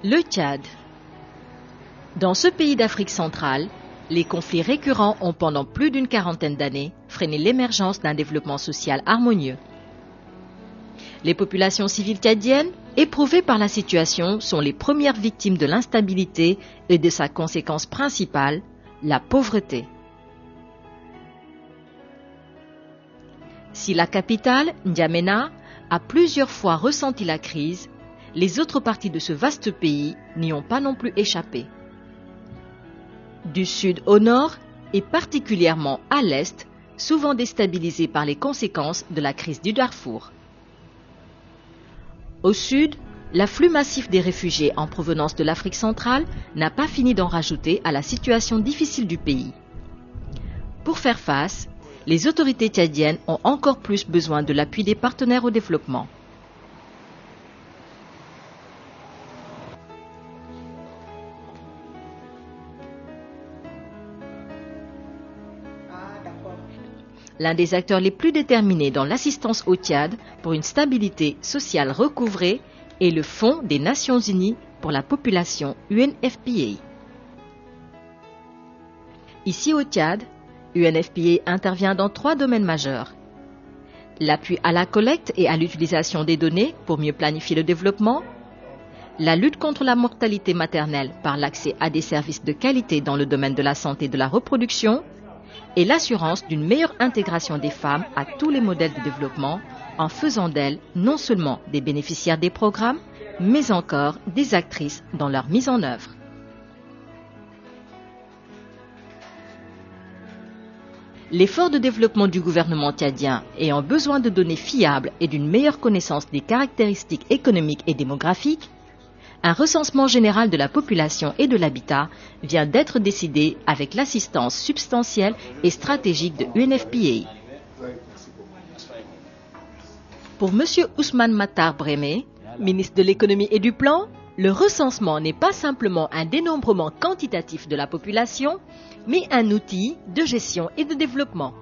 Le Tchad. Dans ce pays d'Afrique centrale, les conflits récurrents ont pendant plus d'une quarantaine d'années freiné l'émergence d'un développement social harmonieux. Les populations civiles tchadiennes, éprouvées par la situation, sont les premières victimes de l'instabilité et de sa conséquence principale, la pauvreté. Si la capitale, N'Djamena, a plusieurs fois ressenti la crise, les autres parties de ce vaste pays n'y ont pas non plus échappé. Du sud au nord, et particulièrement à l'est, souvent déstabilisés par les conséquences de la crise du Darfour. Au sud, l'afflux massif des réfugiés en provenance de l'Afrique centrale n'a pas fini d'en rajouter à la situation difficile du pays. Pour faire face, les autorités tchadiennes ont encore plus besoin de l'appui des partenaires au développement. L'un des acteurs les plus déterminés dans l'assistance au Tchad pour une stabilité sociale recouvrée est le Fonds des Nations Unies pour la population UNFPA. Ici au Tchad, UNFPA intervient dans 3 domaines majeurs. L'appui à la collecte et à l'utilisation des données pour mieux planifier le développement, la lutte contre la mortalité maternelle par l'accès à des services de qualité dans le domaine de la santé et de la reproduction, et l'assurance d'une meilleure intégration des femmes à tous les modèles de développement en faisant d'elles non seulement des bénéficiaires des programmes, mais encore des actrices dans leur mise en œuvre. L'effort de développement du gouvernement tchadien ayant besoin de données fiables et d'une meilleure connaissance des caractéristiques économiques et démographiques, un recensement général de la population et de l'habitat vient d'être décidé avec l'assistance substantielle et stratégique de UNFPA. Pour M. Ousmane Matar Brémé, ministre de l'économie et du plan, le recensement n'est pas simplement un dénombrement quantitatif de la population, mais un outil de gestion et de développement.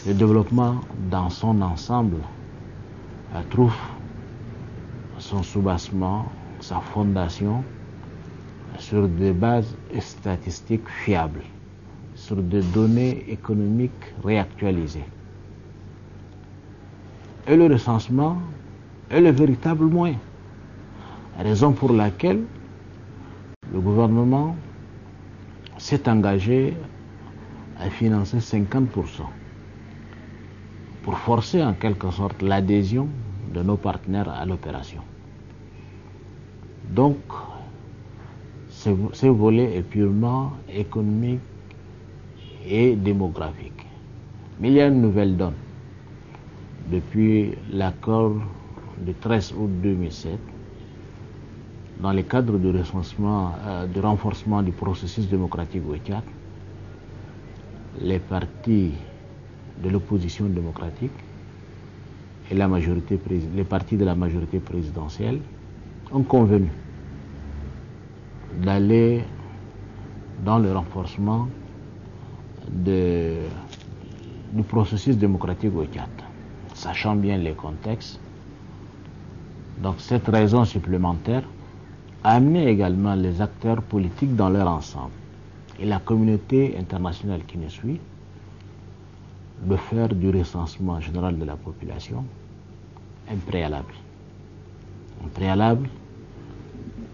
Le développement dans son ensemble trouve son soubassement, sa fondation sur des bases statistiques fiables, sur des données économiques réactualisées. Et le recensement est le véritable moyen, raison pour laquelle le gouvernement s'est engagé à financer 50% pour forcer en quelque sorte l'adhésion de nos partenaires à l'opération. Donc, ce volet est purement économique et démographique. Mais il y a une nouvelle donne. Depuis l'accord du 13 août 2007, dans le cadre du recensement, du renforcement du processus démocratique au Tchad, les partis de l'opposition démocratique et les partis de la majorité présidentielle ont convenu d'aller dans le renforcement du processus démocratique au Tchad, sachant bien les contextes. Donc cette raison supplémentaire a amené également les acteurs politiques dans leur ensemble et la communauté internationale qui nous suit de faire du recensement général de la population un préalable. Un préalable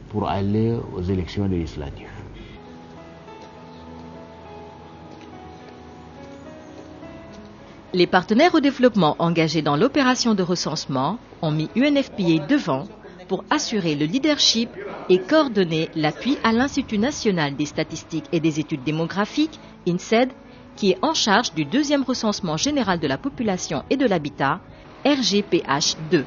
pour aller aux élections législatives. Les partenaires au développement engagés dans l'opération de recensement ont mis UNFPA devant pour assurer le leadership et coordonner l'appui à l'Institut national des statistiques et des études démographiques, INSED, qui est en charge du 2e recensement général de la population et de l'habitat, RGPH2.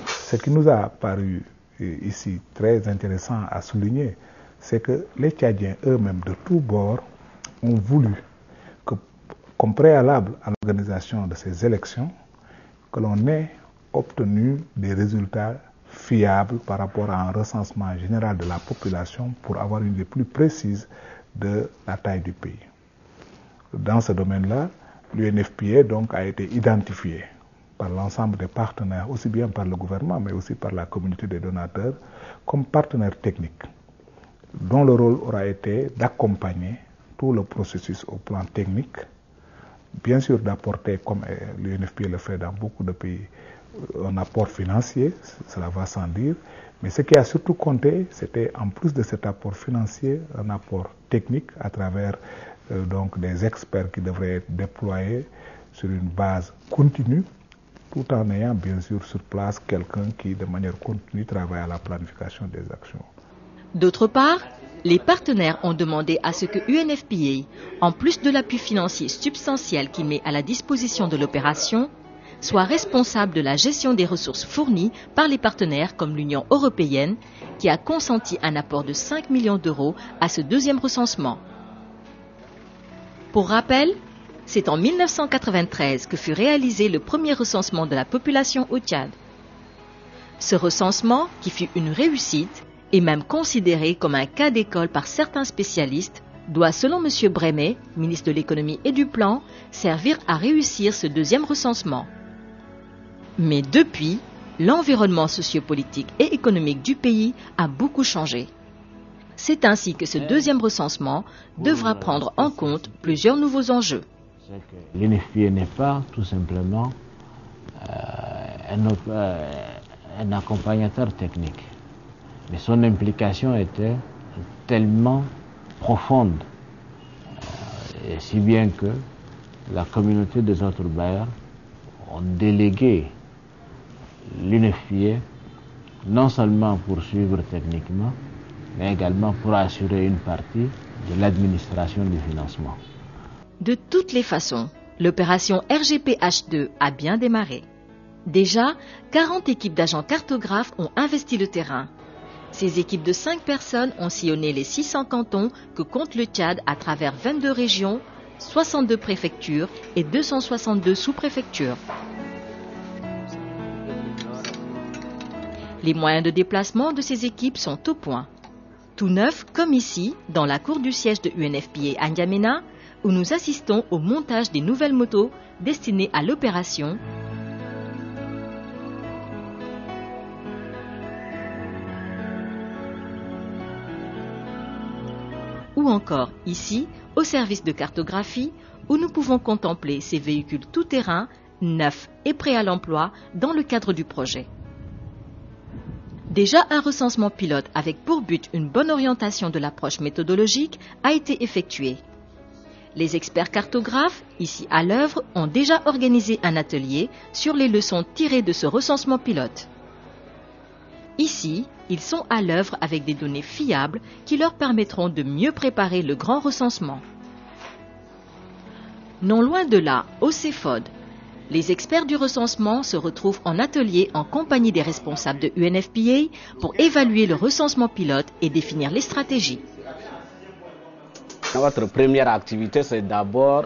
Ce qui nous a paru ici très intéressant à souligner, c'est que les Tchadiens eux-mêmes de tous bords ont voulu que, comme préalable à l'organisation de ces élections, que l'on ait obtenu des résultats fiables par rapport à un recensement général de la population pour avoir une idée plus précise de la taille du pays. Dans ce domaine-là, l'UNFPA donc a été identifié par l'ensemble des partenaires, aussi bien par le gouvernement, mais aussi par la communauté des donateurs, comme partenaires techniques, dont le rôle aura été d'accompagner tout le processus au plan technique, bien sûr d'apporter, comme l'UNFPA le fait dans beaucoup de pays, un apport financier, cela va sans dire, mais ce qui a surtout compté, c'était en plus de cet apport financier, un apport technique à travers donc des experts qui devraient être déployés sur une base continue, tout en ayant bien sûr sur place quelqu'un qui de manière continue travaille à la planification des actions. D'autre part, les partenaires ont demandé à ce que UNFPA, en plus de l'appui financier substantiel qu'il met à la disposition de l'opération, soit responsable de la gestion des ressources fournies par les partenaires comme l'Union européenne, qui a consenti un apport de 5 millions d'euros à ce deuxième recensement. Pour rappel, c'est en 1993 que fut réalisé le premier recensement de la population au Tchad. Ce recensement, qui fut une réussite, et même considéré comme un cas d'école par certains spécialistes, doit, selon M. Brémet, ministre de l'économie et du plan, servir à réussir ce deuxième recensement. Mais depuis, l'environnement sociopolitique et économique du pays a beaucoup changé. C'est ainsi que ce deuxième recensement devra prendre en compte plusieurs nouveaux enjeux. L'UNFPA n'est pas tout simplement un accompagnateur technique, mais son implication était tellement profonde, et si bien que la communauté des autres bailleurs ont délégué l'UNFPA non seulement pour suivre techniquement, mais également pour assurer une partie de l'administration du financement. De toutes les façons, l'opération RGPH2 a bien démarré. Déjà, 40 équipes d'agents cartographes ont investi le terrain. Ces équipes de 5 personnes ont sillonné les 600 cantons que compte le Tchad à travers 22 régions, 62 préfectures et 262 sous-préfectures. Les moyens de déplacement de ces équipes sont au point. Tout neuf, comme ici, dans la cour du siège de UNFPA à N'Djamena, où nous assistons au montage des nouvelles motos destinées à l'opération. Ou encore ici, au service de cartographie, où nous pouvons contempler ces véhicules tout-terrain, neufs et prêts à l'emploi dans le cadre du projet. Déjà, un recensement pilote avec pour but une bonne orientation de l'approche méthodologique a été effectué. Les experts cartographes, ici à l'œuvre, ont déjà organisé un atelier sur les leçons tirées de ce recensement pilote. Ici, ils sont à l'œuvre avec des données fiables qui leur permettront de mieux préparer le grand recensement. Non loin de là, au CEFOD, les experts du recensement se retrouvent en atelier en compagnie des responsables de UNFPA pour évaluer le recensement pilote et définir les stratégies. Notre première activité, c'est d'abord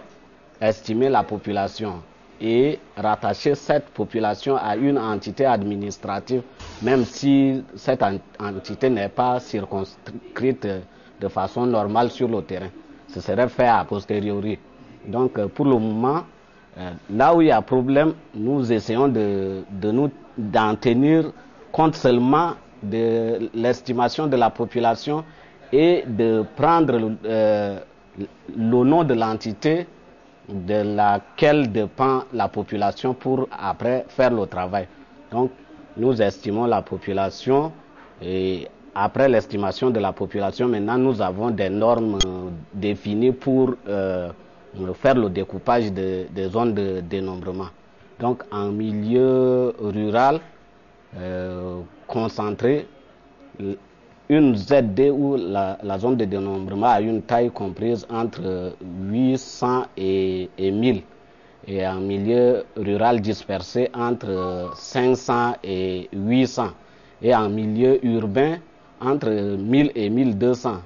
estimer la population et rattacher cette population à une entité administrative, même si cette entité n'est pas circonscrite de façon normale sur le terrain. Ce serait fait a posteriori. Donc pour le moment, là où il y a problème, nous essayons d'en tenir compte seulement de l'estimation de la population et de prendre le nom de l'entité de laquelle dépend la population pour après faire le travail. Donc nous estimons la population et après l'estimation de la population, maintenant nous avons des normes définies pour faire le découpage des zones de dénombrement. Donc en milieu rural concentré, une ZD ou la zone de dénombrement a une taille comprise entre 800 et 1000 et en milieu rural dispersé entre 500 et 800 et en milieu urbain entre 1000 et 1200.